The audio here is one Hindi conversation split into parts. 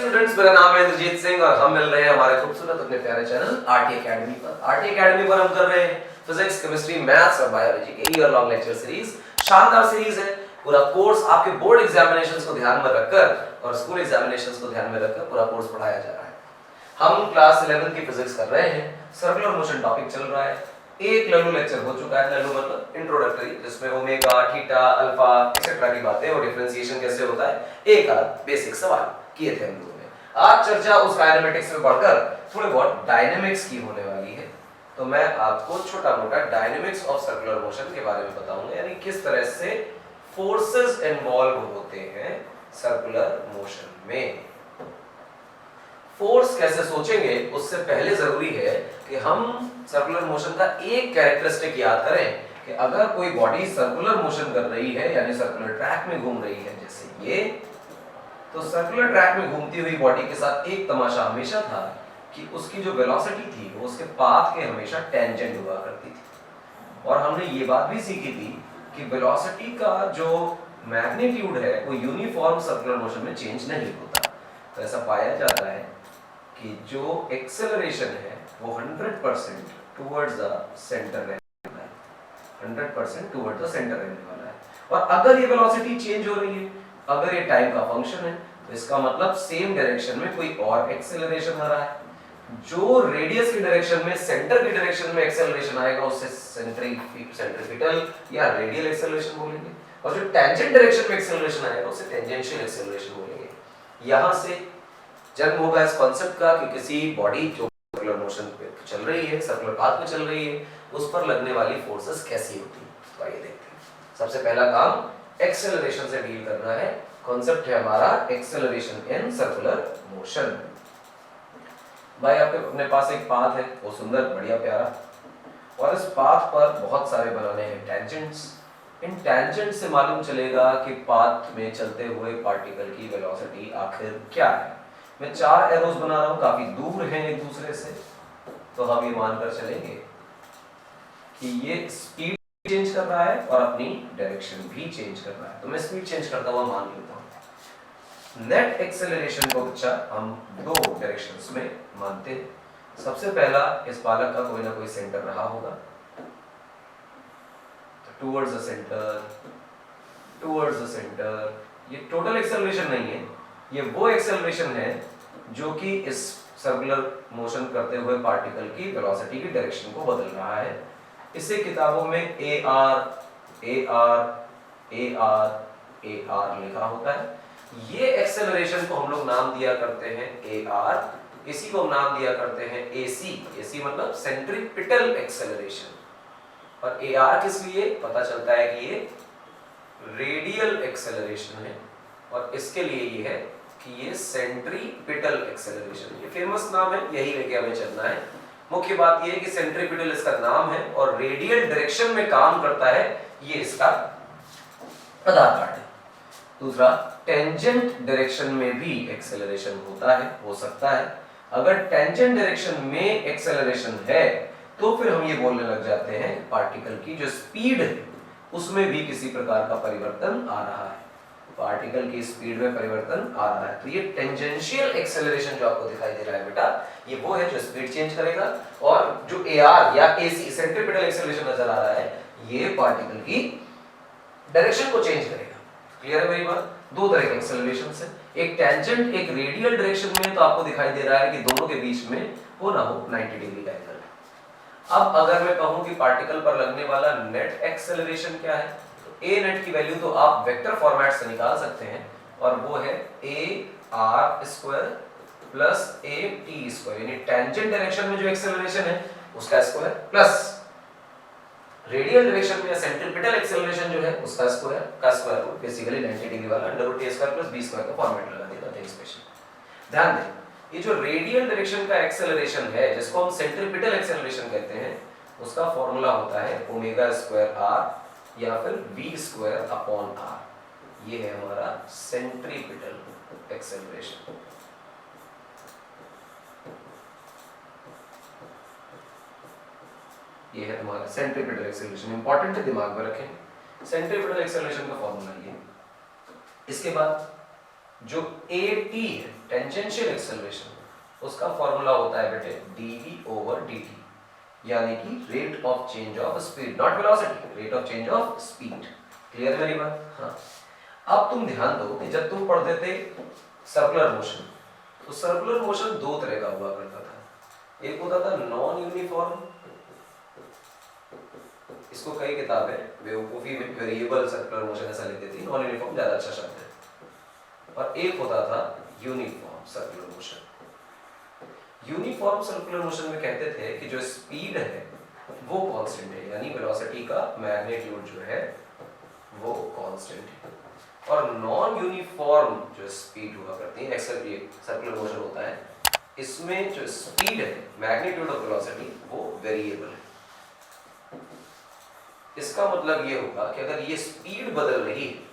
स्टूडेंट्स, मेरा नाम है इंद्रजीत सिंह और हम मिल रहे हैं हमारे खूबसूरत अपने प्यारे चैनल आरटी एकेडमी पर। आरटी एकेडमी पर हम कर रहे हैं फिजिक्स, केमिस्ट्री, मैथ्स और बायोलॉजी के ईयर लॉन्ग लेक्चर सीरीज। शानदार सीरीज है। पूरा कोर्स आपके बोर्ड एग्जामिनेशंस को ध्यान में रखकर और स्कूल एग्जामिनेशंस को ध्यान में रखकर पूरा कोर्स पढ़ाया जा रहा है। हम क्लास 11 की फिजिक्स कर रहे हैं। सर्कुलर मोशन टॉपिक चल रहा है। एक लल्लू लेक्चर हो चुका है। लल्लू मतलब इंट्रोडक्टरी, जिसमें ओमेगा, थीटा, अल्फा एक्सेट्रा की बातें और डिफरेंशिएशन कैसे होता है एक आध बेसिक सवाल किए थे हम लोगों ने। आज चर्चा उस काइनेमेटिक्स में बढ़कर थोड़े बहुत डायनेमिक्स की होने वाली है। तो मैं आपको छोटा मोटा डायनेमिक्स ऑफ सर्कुलर मोशन के बारे में बताऊंगा, यानी किस तरह से फोर्सेस इन्वॉल्व होते हैं सर्कुलर मोशन में। फोर्स कैसे सोचेंगे उससे पहले जरूरी है कि हम सर्कुलर मोशन का एक कैरेक्टरिस्टिक याद करें कि अगर कोई बॉडी सर्कुलर मोशन कर रही है यानी सर्कुलर ट्रैक में घूम रही है जैसे ये, तो सर्कुलर ट्रैक में घूमती हुई बॉडी के साथ एक तमाशा हमेशा था कि उसकी जो वेलोसिटी थी वो उसके पाथ के हमेशा टेंजेंट हुआ करती थी। और हमने ये बात भी सीखी थी कि वेलोसिटी का जो मैग्नीट्यूड है वो यूनिफॉर्म सर्कुलर मोशन में चेंज नहीं होता। तो ऐसा पाया जाता है कि जो एक्सेलरेशन है वो 100% टुवर्ड्स द सेंटर रहने वाला है, 100% टुवर्ड्स द सेंटर रहने वाला है। और अगर ये वेलोसिटी चेंज हो रही है, अगर ये टाइम का फंक्शन है, तो इसका मतलब सेम डायरेक्शन में कोई और एक्सेलरेशन आ रहा है। जो रेडियस की डायरेक्शन में, सेंटर की डायरेक्शन में एक्सेलरेशन आएगा उसे सेंट्रीपिटल या रेडियल एक्सेलरेशन बोलेंगे, और जो टेंजेंट डायरेक्शन में एक्सेलरेशन आएगा उसे टेंजेंशियल एक्सेलरेशन बोलेंगे। यहां से जन्म होगा इस कॉन्सेप्ट का कि किसी बॉडी जो सर्कुलर मोशन पे चल रही है, सर्कुलर पाथ पे चल रही है, उस पर लगने वाली फोर्सेस कैसी होती है। तो आइए देखते हैं। सबसे पहला काम एक्सेलरेशन से डील करना है। कॉन्सेप्ट है हमारा एक्सेलरेशन इन सर्कुलर मोशन। भाई आपके अपने पास एक पाथ है, वो सुंदर बढ़िया प्यारा, और इस पाथ पर बहुत सारे बनाने हैं टेंजेंट्स। इन टेंजेंट से मालूम चलेगा कि पाथ में चलते हुए पार्टिकल की वेलोसिटी आखिर क्या है। मैं 4 एरोस बना रहा हूं, काफी दूर हैं एक दूसरे से, तो हम ये मानकर चलेंगे कि ये स्पीड चेंज कर रहा है और अपनी डायरेक्शन भी चेंज कर रहा है। तो मैं स्पीड चेंज करता हुआ मान लेता हूं। नेट एक्सेलरेशन को बच्चा हम 2 डायरेक्शंस में मानते हैं। सबसे पहला, इस बालक का कोई ना कोई सेंटर रहा होगा, तो towards the centre, towards the centre. ये टोटल एक्सेलरेशन नहीं है, ये वो एक्सेलरेशन है जो कि इस सर्कुलर मोशन करते हुए पार्टिकल की वेलोसिटी की डायरेक्शन को बदल रहा है। इसे किताबों में ए आर लिखा होता है। ये एक्सेलरेशन को हम लोग नाम दिया करते हैं ए आर, इसी को हम नाम दिया करते हैं ए सी मतलब सेंट्रीपिटल एक्सेलरेशन। और ए आर किस लिए पता चलता है कि ये रेडियल एक्सेलरेशन है, और इसके लिए ये है कि ये सेंट्रीपिटल एक्सेलरेशन। ये फेमस नाम है, यही लेके हमें चलना है। मुख्य बात ये है कि सेंट्रीपिटल इसका नाम है और रेडियल डायरेक्शन में काम करता है, ये इसका आधार कार्ड है। दूसरा, टेंजेंट डायरेक्शन में भी एक्सेलरेशन होता है, हो सकता है। अगर टेंजेंट डायरेक्शन में एक्सेलरेशन है तो फिर हम ये बोलने लग जाते हैं पार्टिकल की जो स्पीड है उसमें भी किसी प्रकार का परिवर्तन आ रहा है। पार्टिकल की स्पीड में परिवर्तन आ रहा है। तो ये टेंजेंशियल एक्सेलरेशन जो आपको दिखाई दे रहा है बेटा, ये वो है जो स्पीड चेंज करेगा। और जो एआर या एसी सेंट्रीपिटल एक्सेलरेशन नजर आ रहा है, ये पार्टिकल की डायरेक्शन को चेंज करेगा। क्लियर है मेरी बात? 2 तरह के एक्सेलरेशन है, एक टेंजेंट एक रेडियल डायरेक्शन में, तो आपको दिखाई दे रहा है कि दोनों के बीच में हो ना हो 90 डिग्री का एंगल। अब अगर मैं कहूं कि पार्टिकल पर लगने वाला नेट एक्सेलरेशन क्या है, ए नेट की वैल्यू तो आप वेक्टर फॉर्मेट से निकाल सकते हैं, और वो है A R square plus A T square, यानी टेंजेंट डायरेक्शन में जो एक्सेलरेशन है उसका स्क्वायर प्लस रेडियल डायरेक्शन में सेंट्रीपिटल एक्सेलरेशन जो है उसका स्क्वायर का स्क्वायर रूट, बेसिकली 90 डिग्री वाला अंडर रूट ए स्क्वायर प्लस बी स्क्वायर का फॉर्मेट लगा दिया था स्पेशल। ध्यान दें, ये जो रेडियल डायरेक्शन का एक्सेलरेशन है जिसको हम सेंट्रीपिटल एक्सेलरेशन कहते हैं, उसका फॉर्मूला होता है ओमेगा स्क्वायर आर या फिर v स्क्वायर अपॉन r। ये है हमारा सेंट्रीपिटल एक्सेलरेशन। ये है हमारा सेंट्रीपिटल एक्सेलरेशन। इंपॉर्टेंट है, दिमाग में रखें। सेंट्रीपिटल एक्सेलरेशन का फॉर्मूला ये। इसके बाद जो at है टेंजेंशियल एक्सेलरेशन उसका फॉर्मूला होता है बेटे dv ओवर dt, यानी कि rate of change of speed, not velocity, rate of change of speed. Clear है मेरी बात? हाँ। अब तुम ध्यान दो कि जब तुम पढ़ते थे सर्कुलर मोशन, तो सर्कुलर मोशन दो तरह का हुआ करता था। एक होता था नॉन यूनिफॉर्म, इसको कई किताबें बेवकूफी में वेरिएबल सर्कुलर मोशन ऐसा लिखती थी, नॉन यूनिफॉर्म ज्यादा अच्छा शब्द है। और एक होता था uniform circular motion. Uniform circular motion में कहते थे कि जो स्पीड है वो कांस्टेंट है, यानी वेलोसिटी का मैग्नीट्यूड जो है वो कांस्टेंट है। और नॉन यूनिफॉर्म जो स्पीड हुआ करती है, सर्कुलर मोशन होता है, इसमें जो स्पीड है मैग्नीट्यूड ऑफ वेलोसिटी वो वेरिएबल है। इसका मतलब ये होगा कि अगर ये स्पीड बदल रही है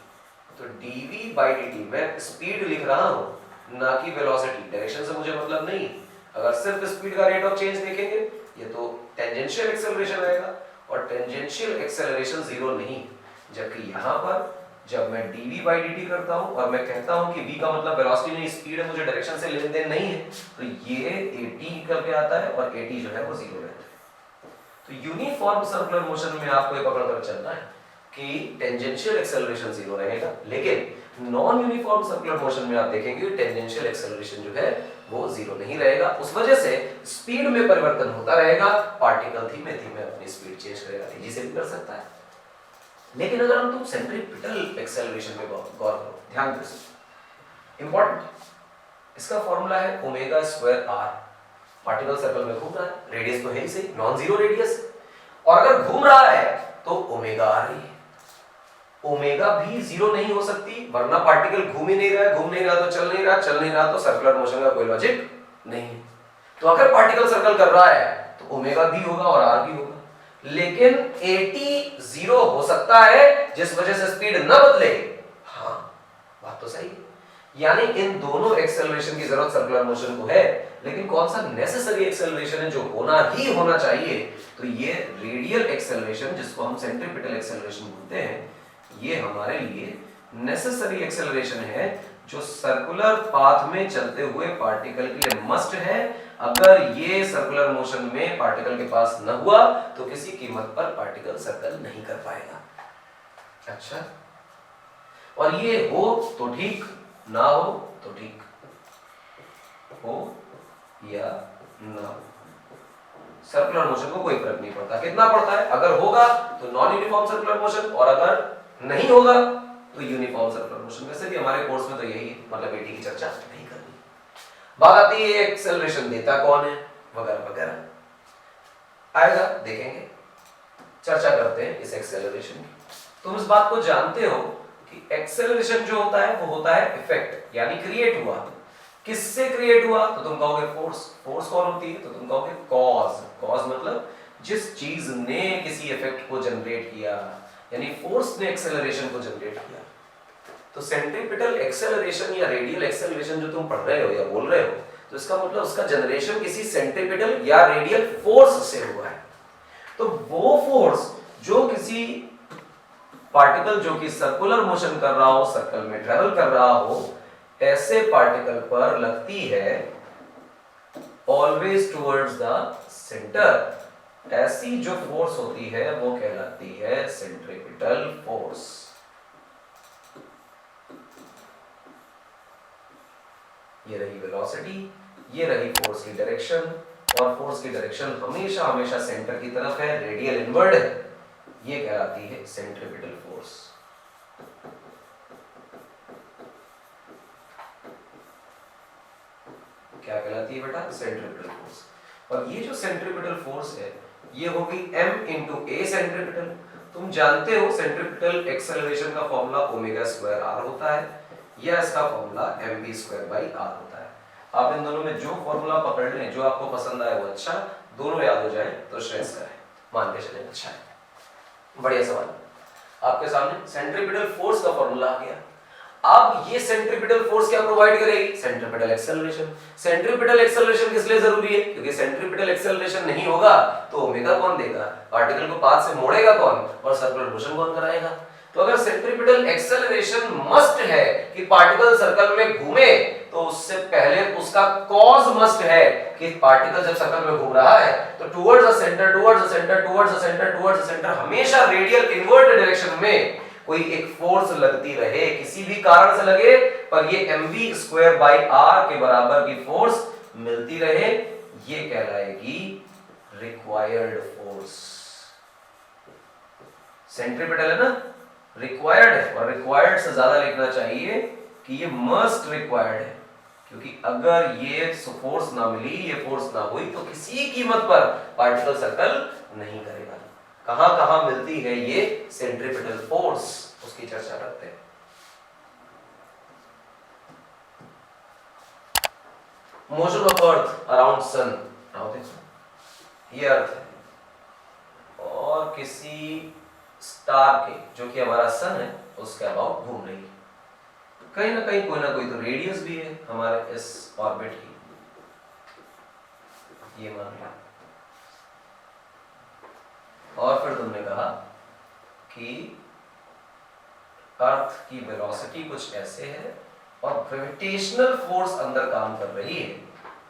तो dv by dt, मैं स्पीड लिख रहा हूं ना कि वेलोसिटी, डायरेक्शन से मुझे मतलब नहीं। अगर सिर्फ स्पीड का रेट ऑफ चेंज देखेंगे ये तो टेंजेंशियल एक्सेलरेशन आएगा, और टेंजेंशियल एक्सेलरेशन जीरो नहीं। जबकि यहाँ पर जब मैं dv by dt करता हूँ और मैं कहता हूँ कि v का मतलब वेलोसिटी नहीं स्पीड है, मुझे डायरेक्शन से लेन देन नहीं है, तो ये at निकल के आता है और at जो है वो जीरो रहता है। तो यूनिफॉर्म सर्कुलर मोशन में आपको ये पकड़ कर चलना है कि टेंजेंशियल एक्सेलरेशन जीरो रहेगा, लेकिन नॉन यूनिफॉर्म सर्कुलर मोशन में आप देखेंगे टेंजेंशियल एक्सेलरेशन जो है वो जीरो नहीं रहेगा। उस वजह से स्पीड में परिवर्तन होता रहेगा, पार्टिकल धीमे धीमे अपनी स्पीड चेंज करेगा, तेजी से भी कर सकता है। लेकिन अगर हम तुम सेंट्रीपिटल एक्सेलरेशन में गौर करो, ध्यान दो, इंपॉर्टेंट, इसका फॉर्मूला है omega square r. Particle circle में घूम रहा है, रेडियस तो है ही सही, नॉन जीरो रेडियस, और अगर घूम रहा है तो ओमेगा आ रही है। ओमेगा भी जीरो नहीं हो सकती, वरना पार्टिकल घूम ही नहीं रहा है, घूम नहीं रहा तो चल नहीं रहा, चल नहीं रहा तो सर्कुलर मोशन का कोई लॉजिक नहीं है। तो अगर पार्टिकल सर्कल कर रहा है तो ओमेगा भी होगा और आर भी होगा, लेकिन at जीरो हो सकता है जिस वजह से स्पीड न बदले। हाँ, बात तो सही है। यानी इन दोनों एक्सेलरेशन की जरूरत सर्कुलर मोशन को है, लेकिन कौन सा नेसेसरी एक्सेलरेशन है जो होना ही होना चाहिए? तो ये रेडियल एक्सेलरेशन, जिसको हम सेंट्रीपिटल एक्सेलरेशन बोलते हैं, ये हमारे लिए नेसेसरी एक्सेलरेशन है जो सर्कुलर पाथ में चलते हुए पार्टिकल के लिए मस्ट है। अगर ये सर्कुलर मोशन में पार्टिकल के पास न हुआ तो किसी कीमत पर पार्टिकल सर्कल नहीं कर पाएगा। अच्छा, और ये हो तो ठीक, ना हो तो ठीक, हो या ना हो, सर्कुलर मोशन को कोई फर्क नहीं पड़ता। कितना पड़ता है? अगर होगा तो नॉन यूनिफॉर्म सर्कुलर मोशन, और अगर नहीं होगा तो यूनिफॉर्म सर्कुलर मोशन। वैसे भी हमारे कोर्स में तो यही है, मतलब एटी की चर्चा नहीं करनी। बात आती है एक्सेलरेशन देता कौन है वगैरह वगैरह, आएगा देखेंगे, चर्चा करते हैं इस एक्सेलरेशन की। तुम इस बात को जानते हो कि एक्सेलरेशन जो होता है वो होता है इफेक्ट, यानी क्रिएट हुआ। किससे क्रिएट हुआ? तो तुम कहोगे फोर्स। फोर्स कौन होती है? तो तुम कहोगे कॉज। कॉज मतलब जिस चीज ने किसी इफेक्ट को जनरेट किया, यानी फोर्स ने एक्सेलरेशन को जनरेट किया। तो सेंट्रीपिटल एक्सेलरेशन या रेडियल एक्सेलरेशन जो तुम पढ़ रहे हो या बोल रहे हो, तो इसका मतलब उसका जनरेशन किसी सेंट्रीपिटल या रेडियल फोर्स से हुआ है। तो वो फोर्स जो किसी पार्टिकल जो कि सर्कुलर मोशन कर रहा हो, सर्कल में ट्रेवल कर रहा हो, ऐसे पार्टिकल पर लगती है ऑलवेज टुवर्ड्स द सेंटर। ऐसी जो फोर्स होती है वो कहलाती है सेंट्रीपिटल फोर्स। ये रही वेलोसिटी, ये रही फोर्स की डायरेक्शन, और फोर्स की डायरेक्शन हमेशा हमेशा सेंटर की तरफ है, रेडियल इनवर्ड है। ये कहलाती है सेंट्रीपिटल फोर्स। क्या कहलाती है बेटा? Centripetal force. और ये जो सेंट्रीपिटल फोर्स है ये होगी m इंटू ए सेंट्रीपिटल। तुम जानते हो सेंट्रीपिटल एक्सेलरेशन का फॉर्मूला ओमेगा स्क्वायर आर होता है, या इसका formula mv square by r होता है। आप इन दोनों में जो फॉर्मूला पकड़ लें, जो आपको पसंद आए वो अच्छा, दोनों याद हो जाए तो श्रेष्ठ है, मान के चले अच्छा है। बढ़िया सवाल आपके सामने। सेंट्रीपिटल फोर्स का फॉर्मूला आ गया। अब ये सेंट्रीपिटल फोर्स क्या प्रोवाइड करेगी? Centripetal acceleration. सेंट्रीपिटल एक्सेलरेशन किस लिए जरूरी है? क्योंकि सेंट्रीपिटल एक्सेलरेशन नहीं होगा तो ओमेगा कौन देगा? पार्टिकल को पाथ से मोड़ेगा कौन, और सर्कुलर मोशन कौन कराएगा? तो अगर सेंट्रीपिटल एक्सेलरेशन मस्ट है कि पार्टिकल सर्कल में घूमे, तो उससे पहले उसका कॉज मस्ट है कि पार्टिकल जब सर्कल में घूम रहा है तो towards the centre, towards the centre, towards the centre, towards the centre, हमेशा रेडियल इनवर्ट डायरेक्शन में कोई एक फोर्स लगती रहे, किसी भी कारण से लगे पर ये mv स्क्वायर बाई r के बराबर की फोर्स मिलती रहे, ये कहलाएगी रिक्वायर्ड फोर्स। सेंट्रीपिटल है ना, रिक्वायर्ड है, और रिक्वायर्ड से ज्यादा लिखना चाहिए कि ये मस्ट रिक्वायर्ड है, क्योंकि अगर ये फोर्स ना मिली, ये फोर्स ना हुई तो किसी कीमत पर पार्टिकल सर्कल नहीं करेगा। कहां कहां मिलती है ये सेंट्रीपिटल फोर्स, उसकी चर्चा करते हैं। Motion of earth around sun, ये अर्थ है और किसी स्टार के, जो कि हमारा सन है, उसके अबाउट घूम रही है। कहीं ना कहीं कोई ना कोई तो रेडियस भी है हमारे इस ऑर्बिट की, ये मान लिया। और फिर तुमने कहा कि अर्थ की वेलोसिटी कुछ ऐसे है और ग्रेविटेशनल फोर्स अंदर काम कर रही है।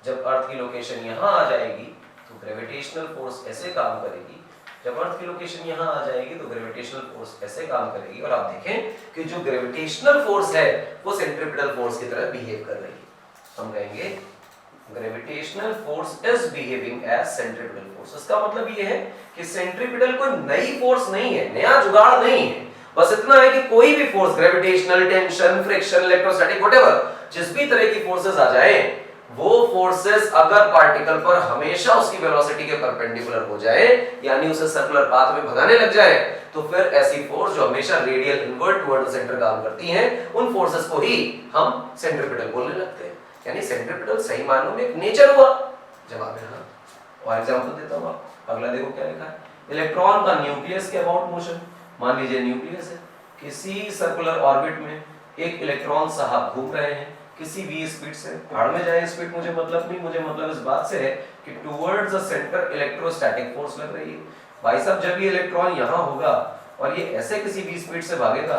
जब अर्थ की लोकेशन यहां आ जाएगी तो ग्रेविटेशनल फोर्स ऐसे काम करेगी, जब अर्थ की लोकेशन यहां आ जाएगी तो ग्रेविटेशनल फोर्स ऐसे काम करेगी। और आप देखें कि जो ग्रेविटेशनल फोर्स है वो सेंट्रीपिटल फोर्स की तरह बिहेव कर रही है। हम कहेंगे gravitational force is behaving as centripetal force. इसका मतलब ये है कि सेंट्रीपिटल कोई नई फोर्स नहीं है, नया जुगाड़ नहीं है, बस इतना है कि कोई भी force, gravitational, tension, friction, electrostatic, whatever, जिस भी तरह की फोर्सेस आ जाए, वो फोर्सेस अगर पार्टिकल पर हमेशा उसकी वेलोसिटी के परपेंडिकुलर हो जाए, यानी उसे सर्कुलर पाथ में भगाने लग जाए, तो फिर ऐसी फोर्स जो हमेशा radial inward toward the centre काम करती हैं, उन फोर्सेस को ही हम सेंट्रीपिटल बोलने लगते हैं। यानी सेंट्रीपिटल सही मायनों में एक नेचर हुआ। जवाब है हाँ। और एग्जांपल देता हूं, अगला देखो क्या लिखा है। इलेक्ट्रॉन का न्यूक्लियस के अबाउट मोशन, मान लीजिए न्यूक्लियस है, किसी सर्कुलर ऑर्बिट में एक इलेक्ट्रॉन साहब घूम रहे हैं किसी v स्पीड से, भाड़ में जाए स्पीड मुझे मतलब नहीं, मुझे मतलब इस बात से है कि towards the centre electrostatic force लग रही है। भाई साहब जब ये इलेक्ट्रॉन यहां होगा और ये ऐसे किसी v स्पीड से भागेगा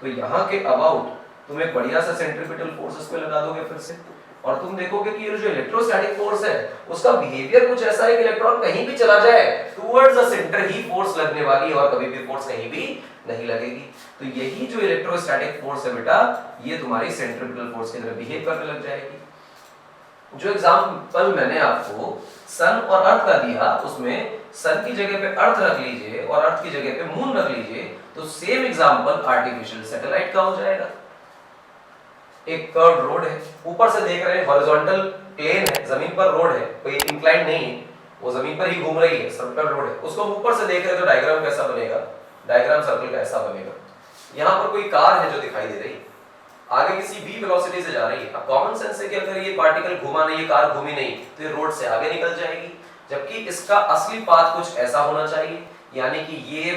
तो यहां के अबाउट तुम एक बढ़िया सा सेंट्रीपिटल फोर्स इस पे लगा दोगे फिर से, और तुम देखोगे कि ये जो इलेक्ट्रोस्टैटिक फोर्स है उसका बिहेवियर कुछ ऐसा है कि इलेक्ट्रॉन कहीं भी चला जाए towards the centre he force लगने वाली है और कभी भी फोर्स कहीं भी नहीं लगेगी। तो यही जो इलेक्ट्रोस्टैटिक फोर्स है बेटा, ये तुम्हारी सेंट्रीपिटल फोर्स की तरह बिहेव करने लग जाएगी। जो एग्जांपल मैंने आपको सन और अर्थ का दिया, उसमें सन की जगह पे अर्थ रख लीजिए और अर्थ की जगह पे मून रख लीजिए, तो सेम एग्जांपल आर्टिफिशियल सैटेलाइट का हो जाएगा। एक कर्व रोड है, ऊपर से देख रहे हैं हॉरिजॉन्टल प्लेन है, जमीन पर रोड है, कोई इंक्लाइन नहीं है, वो जमीन पर ही घूम रही है, सर्कुलर रोड है, उसको ऊपर से देख रहे हैं तो डायग्राम कैसा बनेगा, डायग्राम सर्कल का ऐसा बनेगा। यहाँ पर कोई कार है जो दिखाई दे रही है, आगे किसी v वेलोसिटी से जा रही है। अब कॉमन सेंस है कि अगर ये पार्टिकल घूमा नहीं, ये कार घूमी नहीं, तो ये रोड से आगे निकल जाएगी, जबकि इसका असली पाथ कुछ ऐसा होना चाहिए, यानी कि ये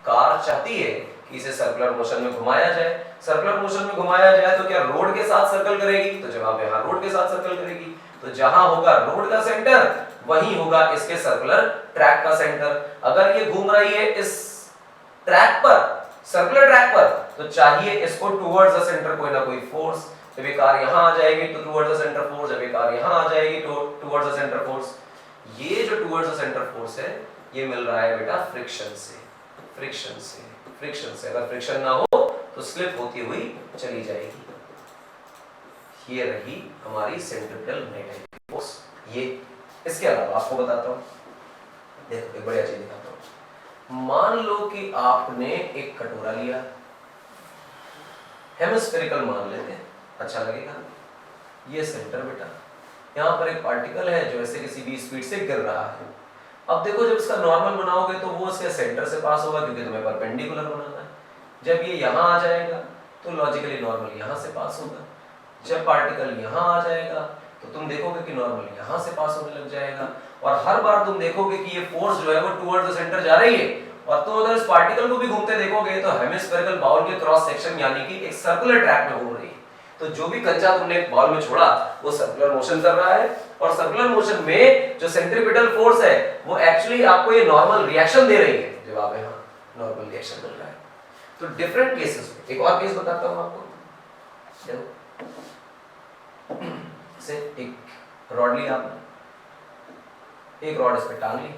कार चाहती है कि इसे सर्कुलर मोशन में घुमाया जाए। सर्कुलर मोशन में घुमाया जाए तो क्या रोड के साथ सर्कल करेगी, तो जवाब है हाँ, रोड के साथ सर्कल करेगी। तो जहां होगा रोड का सेंटर वहीं होगा इसके सर्कुलर ट्रैक का सेंटर। अगर ये घूम रही है इस ट्रैक पर, सर्कुलर ट्रैक पर, तो चाहिए इसको टुवर्ड्स द सेंटर कोई ना कोई फोर्स। जब ये कार यहां आ जाएगी तो टुवर्ड्स द सेंटर फोर्स, जब ये कार यहां आ जाएगी तो टुवर्ड्स द सेंटर फोर्स। ये जो टुवर्ड्स द सेंटर फोर्स है ये मिल रहा है बेटा फ्रिक्शन से, फ्रिक्शन से, फ्रिक्शन से। अगर फ्रिक्शन ना हो तो स्लिप होती हुई चली जाएगी। ये रही हमारी सेंट्रीपिटल मैग्नेटिक फोर्स। ये इसके अलावा आपको बताता हूं, देखो एक बढ़िया चीज दिखाता हूं। मान लो कि आपने एक कटोरा लिया, हेमिस्फेरिकल मान लेते हैं, अच्छा लगेगा। ये सेंटर बेटा, यहाँ पर एक पार्टिकल है जो ऐसे किसी भी स्पीड से गिर रहा है। अब देखो जब इसका नॉर्मल बनाओगे तो वो इसके सेंटर से पास होगा क्योंकि तुम्हें परपेंडिकुलर बनाना है। जब ये यहाँ आ जाएगा तो लॉजिकली नॉर्मल यहाँ से पास होगा। जब पार्टिकल यहाँ आ जाएगा तो तुम देखोगे कि नॉर्मल यहाँ से पास होने लग जाएगा, और हर बार तुम देखोगे कि ये फोर्स जो है वो टुवर्ड्स द सेंटर जा रही है। और तुम अगर इस पार्टिकल को भी घूमते देखोगे तो हेमिस्फेरिकल बाउल के क्रॉस सेक्शन यानी कि एक सर्कुलर ट्रैक में घूम रही है। तो जो भी कंचा तुमने बाउल में छोड़ा वो सर्कुलर मोशन कर रहा है, और सर्कुलर मोशन में जो सेंट्रीपिटल फोर्स है वो एक्चुअली आपको ये नॉर्मल रिएक्शन दे रही है। जवाब है हाँ, नॉर्मल रिएक्शन मिल रहा है। तो डिफरेंट केसेस में एक और केस बताता हूं आपको। देखो से एक रॉड लिया आपने, एक रॉड इस पे टांग ली,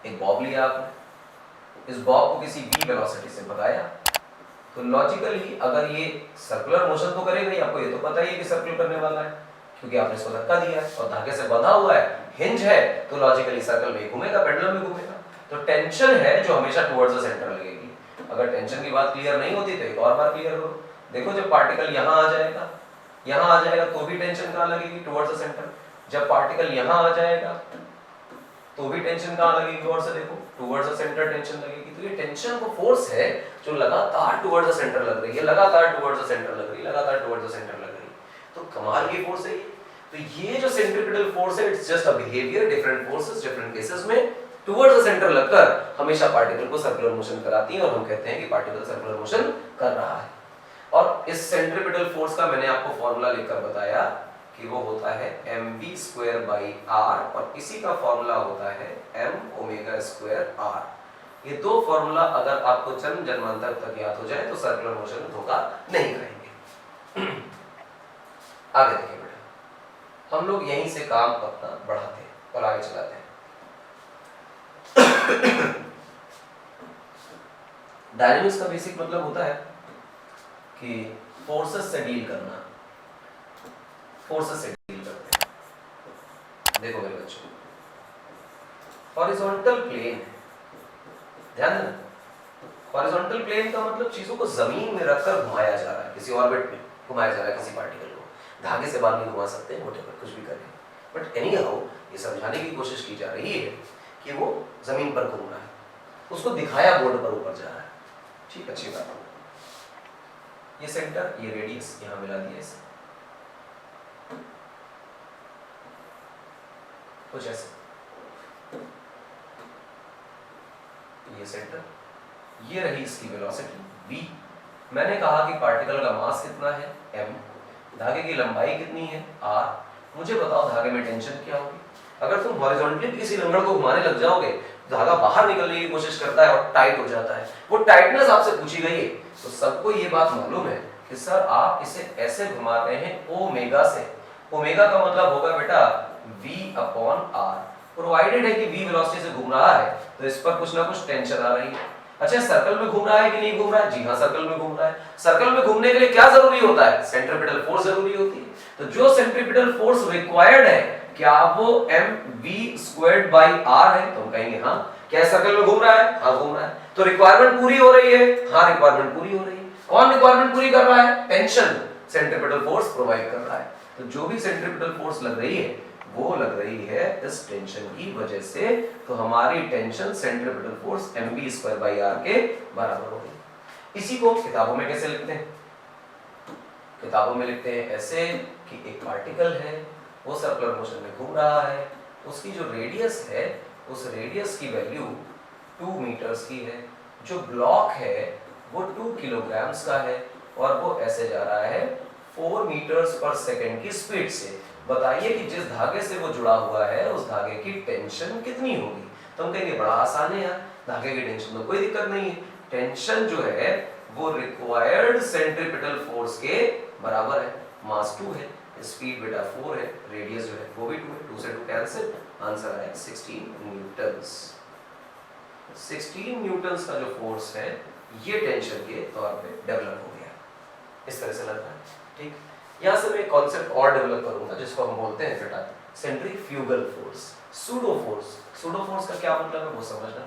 एक बॉब लिया आपने, इस बॉब को किसी v वेलोसिटी से भगाया, तो लॉजिकली अगर ये सर्कुलर मोशन तो करेगा ही, आपको ये तो पता ही है कि सर्कुलर करने वाला है क्योंकि आपने इसको धक्का दिया है और धागे से बंधा हुआ है, हिंज है, तो लॉजिकली सर्कल में घूमेगा, पेंडुलम में घूमेगा। तो टेंशन है जो हमेशा टुवर्ड्स द सेंटर लगेगी। अगर टेंशन की बात क्लियर नहीं होती तो एक और बार क्लियर करो। देखो जब पार्टिकल यहाँ आ जाएगा, यहाँ आ जाएगा तो भी टेंशन कहाँ लगेगी? Towards the centre. जब पार्टिकल यहाँ आ जाएगा तो भी टेंशन कहाँ लगेगी? और से देखो टुवर्ड्स द सेंटर टेंशन लगेगी। तो ये टेंशन वो फोर्स है जो लगातार टुवर्ड्स द सेंटर लग रही है, लगातार टुवर्ड्स द सेंटर लग रही है, लगातार टुवर्ड्स द सेंटर लग रही है। तो कमाल की फोर्स है ये। तो ये जो सेंट्रिपिटल फोर्स है, it's just a behaviour, different forces different cases में टुवर्ड्स द सेंटर लगकर हमेशा पार्टिकल को सर्कुलर मोशन कराती है और हम कहते हैं कि पार्टिकल सर्कुलर मोशन कर रहा है। और इस सेंट्रिपिटल फोर्स का मैंने आपको फॉर्मूला लिखकर बताया कि वो होता है mv²/r और इसी का फॉर्मूला होता है m⍵²r। ये दो फॉर्मूला अगर आपको जन्म जन्मांतर तक याद हो जाए तो सर्कुलर मोशन में धोखा नहीं खाएंगे। आगे देखिए बेटा, हम लोग यहीं से काम अपना बढ़ाते हैं और आगे चलाते हैं। डायनेमिक्स का बेसिक मतलब होता है कि फोर्सेस से डील करना, फोर्सेस से डील करते हैं। देखो मेरे बच्चों, हॉरिजॉन्टल प्लेन, ध्यान देना, हॉरिजॉन्टल प्लेन का मतलब चीजों को जमीन में रखकर घुमाया जा रहा है, किसी ऑर्बिट में घुमाया जा रहा है किसी पार्टिकल को। धागे से बाहर नहीं घुमा सकते, मोटे पर कुछ भी करें, बट एनी हाउ ये समझाने की कोशिश की जा रही है कि वो जमीन पर घूम रहा है, उसको दिखाया बोर्ड पर ऊपर जा रहा है। ठीक, अच्छी बात है। ये सेंटर, ये रेडियस यहां मिला दिया इसे, कुछ ऐसे। ये सेंटर, ये रही इसकी वेलोसिटी v। मैंने कहा कि पार्टिकल का मास कितना है m, धागे की लंबाई कितनी है r। मुझे बताओ धागे में टेंशन क्या होगी? अगर तुम हॉरिजॉन्टली किसी लंगड़ को घुमाने लग जाओगे, धागा बाहर निकलने की कोशिश करता है और टाइट हो जाता है, वो टाइटनेस आपसे पूछी गई है, तो सबको ये बात मालूम है कि सर आप इसे ऐसे घुमाते हैं ओमेगा से। ओमेगा का मतलब होगा बेटा v/r। प्रोवाइडेड है कि v वेलोसिटी से घूम रहा है तो इस पर कुछ ना कुछ टेंशन आ रही है। अच्छा, सर्कल में घूम रहा है कि नहीं घूम रहा है? जी हाँ, सर्कल में घूम रहा है। सर्कल में घूमने के लिए क्या जरूरी होता है? सेंट्रिपिटल फोर्स जरूरी होती है। तो जो सेंट्रिपिटल फोर्स रिक्वायर्ड है, क्या वो mv²/r है? तो हम कहेंगे हाँ। क्या सर्कल में घूम रहा है? हाँ घूम रहा है। तो रिक्वायरमेंट पूरी हो रही है? हाँ रिक्वायरमेंट पूरी हो रही है। कौन रिक्वायरमेंट पूरी कर रहा है? टेंशन सेंट्रिपिटल फोर्स प्रोवाइड कर रहा है। तो जो भी सेंट्रिपिटल फोर्स लग रही है वो लग रही है इस टेंशन की वजह से। तो हमारी टेंशन सेंट्रिपिटल फोर्स mv²/r के बराबर होगी। इसी को किताबों में कैसे लिखते हैं? किताबों में लिखते हैं ऐसे कि एक पार्टिकल है, वो सर्कुलर मोशन में घूम रहा है, उसकी जो रेडियस है उस रेडियस की वैल्यू 2 मीटर्स की है, जो ब्लॉक है वो 2 किलोग्राम्स का है और वो ऐसे जा रहा है 4 मीटर्स पर सेकंड की स्पीड से। बताइए कि जिस धागे से वो जुड़ा हुआ है उस धागे की टेंशन कितनी होगी? तो हम कहेंगे बड़ा आसान है यार, धागे की टेंशन तो कोई दिक्कत नहीं है। टेंशन जो है वो रिक्वायर्ड सेंट्रिपिटल फोर्स के बराबर है। मास 2 है, स्पीड बेटा 4 है, रेडियस जो है वो भी 2 है, 2 से 2 कैंसिल, आंसर है 16 न्यूटन्स। 16 न्यूटन्स का जो फोर्स है ये टेंशन के तौर पे डेवलप हो गया। इस तरह से लग रहा है। ठीक, यहाँ से मैं एक कॉन्सेप्ट और डेवलप करूंगा जिसको हम बोलते हैं बेटा centrifugal force, pseudo force. Pseudo force का क्या मतलब है वो समझना।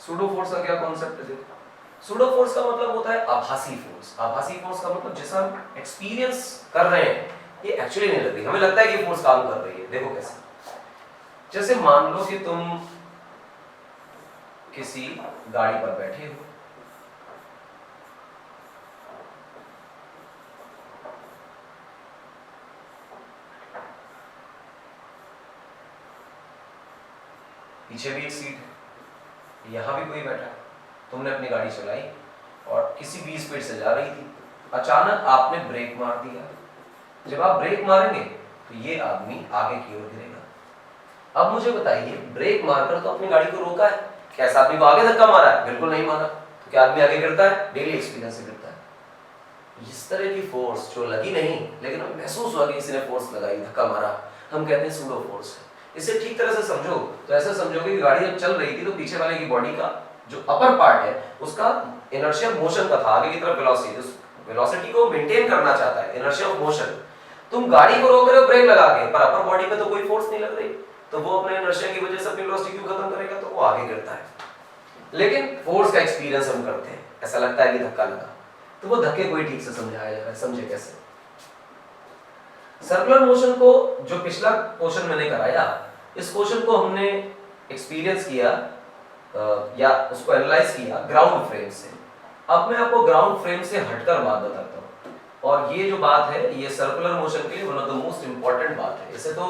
सूडो फोर्स का क्या कॉन्सेप्ट है? देखो, सूडो फोर्स का मतलब होता है आभासी फोर्स। आभासी फोर्स का मतलब जैसा हम एक्सपीरियंस कर रहे हैं ये एक्चुअली नहीं लग रही, हमें लगता है कि फोर्स काम कर रही है। देखो कैसे, जैसे मान लो कि तुम किसी गाड़ी पर बैठे हो, पीछे भी एक सीट है, यहां भी कोई बैठा है, तुमने अपनी गाड़ी चलाई और किसी भी स्पीड से जा रही थी, अचानक आपने ब्रेक मार दिया। जब आप ब्रेक मारेंगे तो ये आदमी आगे की ओर गिरेगा। अब मुझे बताइए, ब्रेक मारकर तो अपनी गाड़ी को रोका है, क्या इस आदमी को आगे धक्का मारा है? बिल्कुल नहीं मारा। तो क्या आदमी आगे गिरता है? डेली एक्सपीरियंस से गिरता है। इस तरह की फोर्स जो लगी नहीं लेकिन हमें महसूस हुआ कि किसी ने फोर्स लगाई, धक्का मारा, हम कहते हैं सूडो फोर्स है। इसे ठीक तरह से समझो तो ऐसा समझोगे कि गाड़ी जब चल रही थी तो पीछे वाले की बॉडी का जो अपर पार्ट है उसका इनर्शियल मोशन का था, आगे की तरफ वेलोसिटी, उस वेलोसिटी को मेंटेन करना चाहता है, इनर्शिया ऑफ मोशन। तुम गाड़ी को रोक रहे हो ब्रेक लगा के, पर अपर बॉडी पे तो कोई फोर्स नहीं लग रही, तो वो अपने इनर्शिया की वजह से अपनी वेलोसिटी क्यों खत्म करेगा? तो वो आगे गिरता है। लेकिन फोर्स का एक्सपीरियंस हम करते हैं, ऐसा लगता है कि धक्का लगा, तो वो धक्के कोई ठीक से समझाया जा रहा है, समझे कैसे? सर्कुलर मोशन को जो पिछला क्वेश्चन मैंने कराया, इस क्वेश्चन को हमने एक्सपीरियंस किया या उसको एनालाइज किया ग्राउंड फ्रेम से। अब मैं आपको ग्राउंड फ्रेम से हटकर बात बताता हूँ, और ये जो बात है ये सर्कुलर मोशन के लिए one of the most important बात है, इसे तो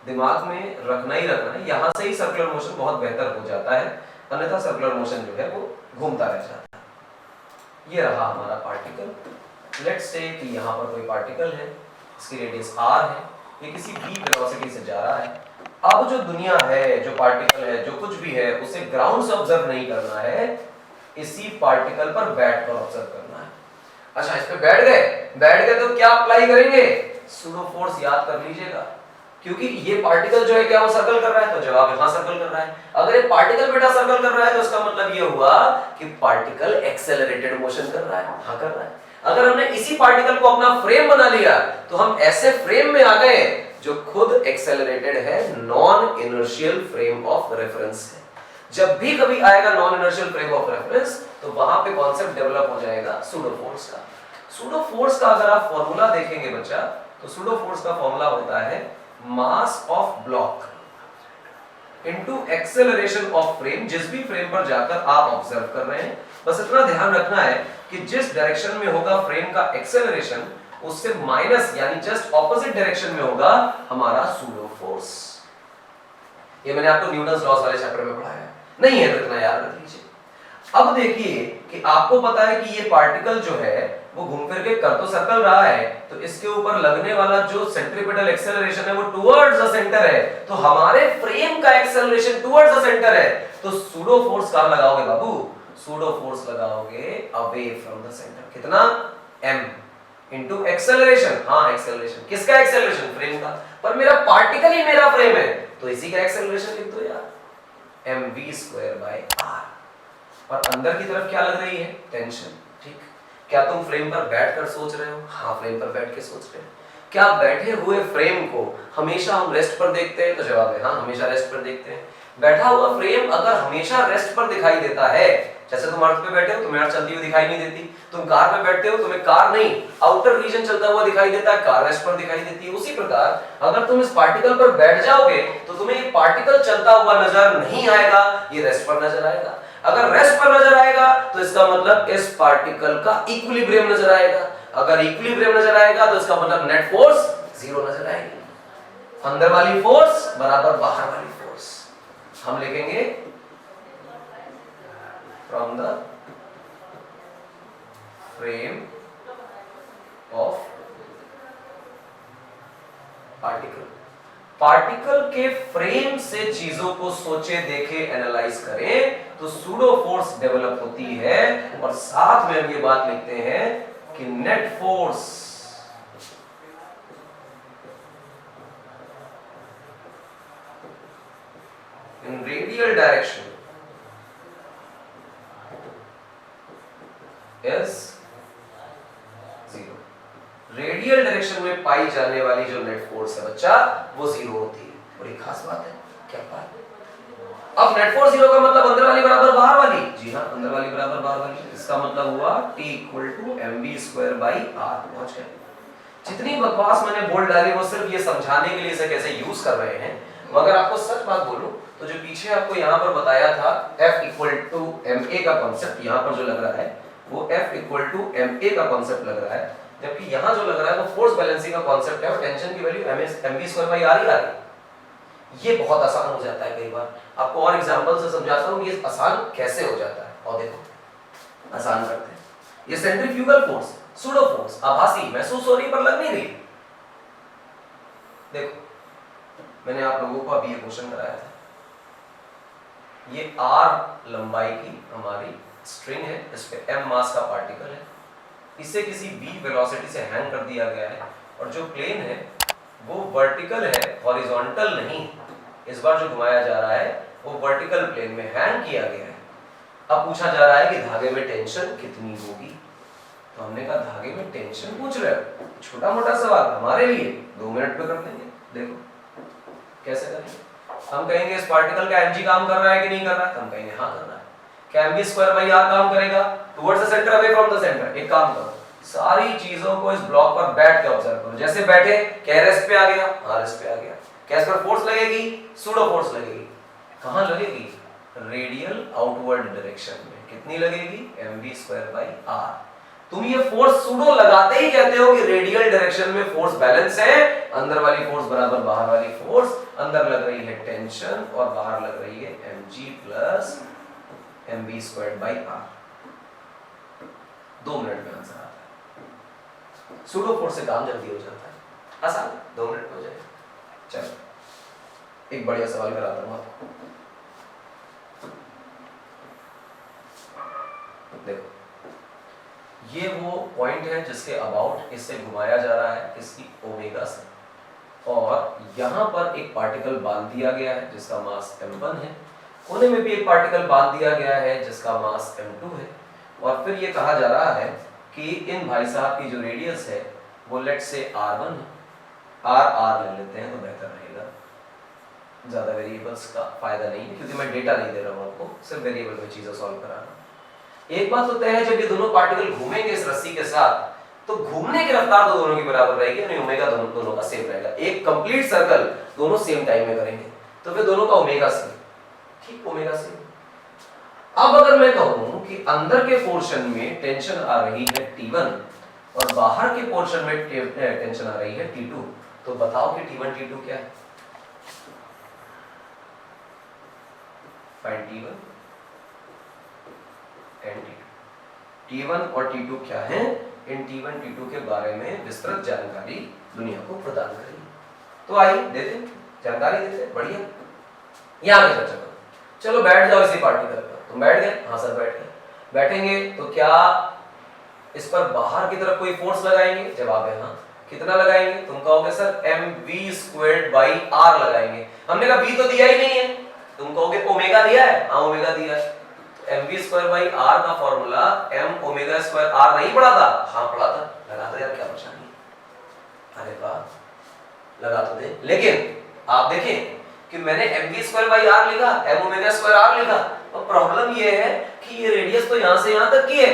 दिमाग में रखना ही रखना है। यहाँ से ही सर्कुलर मोशन बहुत बेहतर हो जाता है, अन्यथा सर्कुलर मोशन जो है वो घूमता रह जाता है। ये रहा हमारा पार्टिकल। लेट्स से कि यहाँ पर कोई पार्टिकल है, इसकी रेडियस r है, ये किसी v वेलोसिटी से जा रहा है। अब जो दुनिया है, जो पार्टिकल है, जो कुछ भी है, उसे ग्राउंड से ऑब्जर्व नहीं करना है, इसी पार्टिकल पर बैठकर ऑब्जर्व करना है। अच्छा, इस पे बैठ गए तो क्या अप्लाई करेंगे? सूडो फोर्स याद कर लीजिएगा, क्योंकि ये पार्टिकल जो है क्या वो सर्कल कर रहा है, तो जवाब यहां सर्कल कर रहा है। अगर ये पार्टिकल बेटा सर्कल कर रहा है तो इसका मतलब ये हुआ कि पार्टिकल एक्सेलरेटेड मोशन कर रहा है। हाँ, कर रहा है। अगर हमने इसी पार्टिकल को अपना फ्रेम बना लिया तो हम ऐसे फ्रेम में आ गए जो खुद एक्सेलरेटेड है, non inertial frame of reference है। जब भी कभी आएगा non inertial frame of reference तो वहां पे कॉन्सेप्ट डेवलप हो जाएगा सूडो फोर्स का। सूडो फोर्स का अगर आप फॉर्मूला देखेंगे बच्चा, तो सूडो फोर्स का फॉर्मूला होता है mass of block into acceleration of frame, जिस भी फ्रेम पर जाकर आप ऑब्जर्व कर रहे हैं। बस इतना ध्यान रखना है कि जिस डायरेक्शन में होगा फ्रेम का एक्सेलरेशन, उससे माइनस यानी जस्ट ऑपोजिट डायरेक्शन में होगा हमारा सूडो फोर्स। ये मैंने आपको न्यूटन्स लॉज वाले चैप्टर में पढ़ाया है, नहीं है तो इतना याद रख लीजिए। अब देखिए कि आपको पता है कि ये पार्टिकल जो है वो घूम फिर के कर तो सर्कल रहा है, तो इसके ऊपर लगने वाला जो सेंट्रीपिटल एक्सेलरेशन है वो टुवर्ड्स द सेंटर है, तो हमारे फ्रेम का एक्सेलरेशन टुवर्ड्स द सेंटर है। तो सूडो फोर्स कहां लगाओगे बाबू? सूडो फोर्स लगाओगे अवे फ्रॉम द सेंटर। कितना? m into acceleration. हाँ, एक्सेलरेशन किसका? एक्सेलरेशन फ्रेम का। पर मेरा पार्टिकल ही मेरा फ्रेम है, तो इसी का एक्सेलरेशन लिख दो यार, mv²/r। और अंदर की तरफ क्या लग रही है? टेंशन। ठीक, क्या तुम फ्रेम पर बैठकर सोच रहे हो? हाँ, फ्रेम पर बैठ के सोच रहे हो। क्या बैठे हुए फ्रेम को हमेशा हम रेस्ट पर देखते हैं? तो जवाब है हाँ, हमेशा रेस्ट पर देखते हैं। बैठा हुआ फ्रेम अगर हमेशा रेस्ट पर दिखाई देता है, जैसे तुम अर्थ पे बैठे हो, तुम्हें अर्थ चलती हुई दिखाई नहीं देती, तुम कार पे बैठते हो, तुम्हें कार नहीं आउटर रीजन चलता हुआ दिखाई देता है, कार रेस्ट पर दिखाई देती है। उसी प्रकार अगर तुम इस पार्टिकल पर बैठ जाओगे तो तुम्हें ये पार्टिकल चलता हुआ नजर नहीं आएगा, ये रेस्ट पर नजर आएगा। अगर रेस्ट पर नजर आएगा तो इसका मतलब इस पार्टिकल का इक्विलिब्रियम नजर आएगा। अगर इक्विलिब्रियम नजर आएगा तो इसका मतलब नेट फोर्स जीरो नजर आएगी। अंदर वाली फोर्स बराबर बाहर वाली फोर्स। हम लिखेंगे from the frame of particle. Particle के फ्रेम से चीजों को सोचे, देखे, एनालाइज करें तो सूडो फोर्स डेवलप होती है। और साथ में हम ये बात लिखते हैं कि net force in radial direction is zero. Radial direction में पाई जाने वाली जो नेट फोर्स है बच्चा, वो जीरो होती है। बड़ी खास बात है। क्या बात? अब नेट फोर्स जीरो का मतलब अंदर वाली बराबर बाहर वाली। जी हाँ, अंदर वाली बराबर बाहर वाली। इसका मतलब हुआ T = mv²/r। पहुंच गए। जितनी बकवास मैंने बोल डाली वो सिर्फ ये समझाने के लिए इसे कैसे यूज कर रहे हैं। मगर आपको सच बात बोलूं तो जो पीछे आपको यहाँ पर बताया था F = ma का कॉन्सेप्ट, यहाँ पर जो लग रहा है वो F = ma का कॉन्सेप्ट लग रहा है, जबकि यहाँ जो लग रहा है वो फोर्स बैलेंसिंग का कॉन्सेप्ट है और टेंशन की वैल्यू mv²/r ही आ रही है। ये बहुत आसान हो जाता है। कई बार आपको और एग्जांपल से समझाता हूँ ये आसान कैसे हो जाता है। और देखो आसान करते हैं। ये सेंट्रीफ्यूगल फोर्स, सूडो फोर्स, आभासी, महसूस हो रही पर लग नहीं रही। देखो मैंने आप लोगों को अभी ये क्वेश्चन कराया था। ये r लंबाई की हमारी स्ट्रिंग है, इस पे m मास का पार्टिकल है, इसे किसी v वेलोसिटी से हैंग कर दिया गया है और जो प्लेन है वो वर्टिकल है, हॉरिजॉन्टल नहीं। इस बार जो घुमाया जा रहा है वो वर्टिकल प्लेन में हैंग किया गया है। अब पूछा जा रहा है कि धागे में टेंशन कितनी होगी, तो हमने कहा धागे में टेंशन पूछ रहे हो, छोटा मोटा सवाल हमारे लिए 2 मिनट में कर देंगे। देखो कैसे करेंगे। हम कहेंगे इस पार्टिकल का mg काम कर रहा है कि नहीं कर रहा है, तो हम कहेंगे हाँ कर रहा है। क्या mv स्क्वायर बाई r काम करेगा towards the centre away from the centre. एक काम करो, सारी चीजों को इस ब्लॉक पर बैठ के ऑब्जर्व करो। जैसे बैठे क्या रेस्ट पे आ गया, हाँ रेस्ट पे आ गया। क्या इस पर फोर्स लगेगी, सूडो फोर्स लगेगी। कहां लगेगी, रेडियल आउटवर्ड डायरेक्शन में। कितनी लगेगी, mv स्क्वायर बाई r। तुम ये फोर्स सूडो लगाते ही कहते हो कि रेडियल डायरेक्शन में फोर्स बैलेंस है, अंदर वाली फोर्स बराबर बाहर वाली फोर्स। अंदर लग रही है टेंशन और बाहर लग रही है mg plus mv squared by r। 2 minute में आंसर आता है। सूडो फोर्स से काम जल्दी हो जाता है, आसान, 2 मिनट में हो जाएगा। चलो एक बढ़िया सवाल कराता हूं आपको। देखो ये वो पॉइंट है जिसके अबाउट इससे घुमाया जा रहा है, इसकी ओमेगा से, और यहां पर एक पार्टिकल बांध दिया गया है जिसका मास m1 है। कोने में भी एक पार्टिकल बांध दिया गया है जिसका मास m2 है। और फिर ये कहा जा रहा है कि इन भाई साहब की जो रेडियस है वो लेट से r1 है। r ले लेते हैं तो बेहतर रहेगा, ज्यादा वेरिएबल्स का फायदा नहीं है क्योंकि मैं डेटा नहीं दे रहा हूं आपको, सिर्फ वेरिएबल में चीजें सॉल्व करा रहा हूं। एक बात तो तय है, जब ये दोनों पार्टिकल घूमेंगे इस रस्सी के साथ तो घूमने की रफ्तार तो दोनों की बराबर रहेगी, यानी ओमेगा दोनों का सेम रहेगा। एक कंप्लीट सर्कल दोनों सेम टाइम में करेंगे तो फिर दोनों का ओमेगा सेम, ठीक, ओमेगा सेम। अब अगर मैं कहूं कि अंदर के पोर्शन में टेंशन आ रही है T1 और बाहर के पोर्शन में टेंशन आ रही है T2, तो बताओ कि T1 T2 क्या है। Find T1 and T2। T1 और T2 क्या है, इन T1 T2 के बारे में विस्तृत जानकारी दुनिया को प्रदान करेगी। तो आइए देते जानकारी देते, बढ़िया। यहां पे चर्चा करो। चलो बैठ जाओ इसी पार्टिकल पर। तुम बैठ गए, हाँ सर बैठ गए। बैठेंगे तो क्या इस पर बाहर की तरफ कोई फोर्स लगाएंगे, जवाब है हाँ। कितना लगाएंगे, तुम कहोगे sir mv squared by r लगाएंगे। हमने कहा v तो दिया ही नहीं है, तुम कहोगे ओमेगा दिया है, हाँ ओमेगा दिया है। mv स्क्वायर बाई r का formula m omega square r नहीं पढ़ा था, हाँ पढ़ा था। लगा दो यार, क्या परेशानी है। अरे वाह लगा तो दे, लेकिन आप देखें कि मैंने mv स्क्वायर बाई r लिखा, m ओमेगा स्क्वायर r लिखा, और प्रॉब्लम ये है कि ये रेडियस तो यहां से यहां तक की है,